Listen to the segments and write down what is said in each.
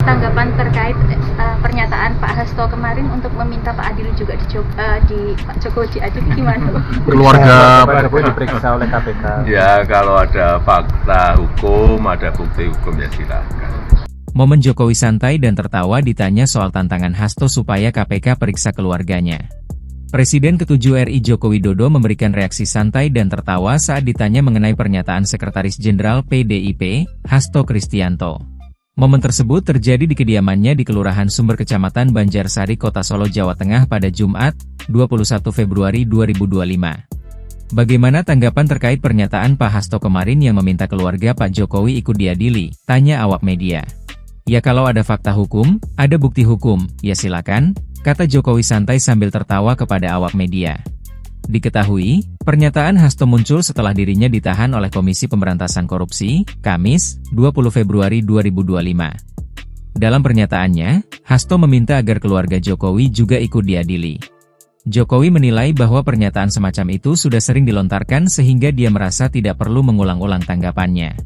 Tanggapan terkait pernyataan Pak Hasto kemarin untuk meminta Pak Adil juga di Pak Jokowi diadili gimana? Keluarga Pak Jokowi diperiksa oleh KPK. Ya kalau ada fakta hukum, ada bukti hukum ya silakan. Momen Jokowi santai dan tertawa ditanya soal tantangan Hasto supaya KPK periksa keluarganya. Presiden ke-7 RI Joko Widodo memberikan reaksi santai dan tertawa saat ditanya mengenai pernyataan Sekretaris Jenderal PDIP, Hasto Kristianto. Momen tersebut terjadi di kediamannya di Kelurahan Sumber Kecamatan Banjarsari, Kota Solo, Jawa Tengah pada Jumat, 21 Februari 2025. Bagaimana tanggapan terkait pernyataan Pak Hasto kemarin yang meminta keluarga Pak Jokowi ikut diadili? Tanya awak media. Ya kalau ada fakta hukum, ada bukti hukum, ya silakan, kata Jokowi santai sambil tertawa kepada awak media. Diketahui, pernyataan Hasto muncul setelah dirinya ditahan oleh Komisi Pemberantasan Korupsi, Kamis, 20 Februari 2025. Dalam pernyataannya, Hasto meminta agar keluarga Jokowi juga ikut diadili. Jokowi menilai bahwa pernyataan semacam itu sudah sering dilontarkan sehingga dia merasa tidak perlu mengulang-ulang tanggapannya.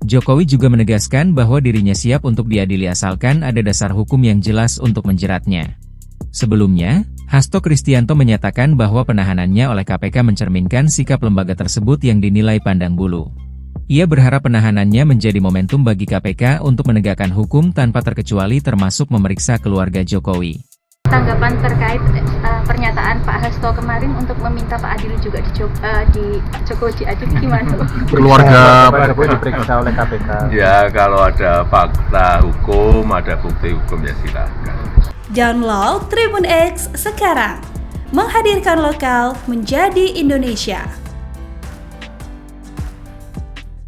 Jokowi juga menegaskan bahwa dirinya siap untuk diadili asalkan ada dasar hukum yang jelas untuk menjeratnya. Sebelumnya, Hasto Kristianto menyatakan bahwa penahanannya oleh KPK mencerminkan sikap lembaga tersebut yang dinilai pandang bulu. Ia berharap penahanannya menjadi momentum bagi KPK untuk menegakkan hukum tanpa terkecuali termasuk memeriksa keluarga Jokowi. Tanggapan terkait pernyataan Pak Hasto kemarin untuk meminta Pak Adil juga di Pak Jokowi diadili gimana? Keluarga Pak Jokowi diperiksa oleh KPK. Ya kalau ada fakta hukum, ada bukti hukum ya silakan. Download Tribun X sekarang, menghadirkan lokal menjadi Indonesia.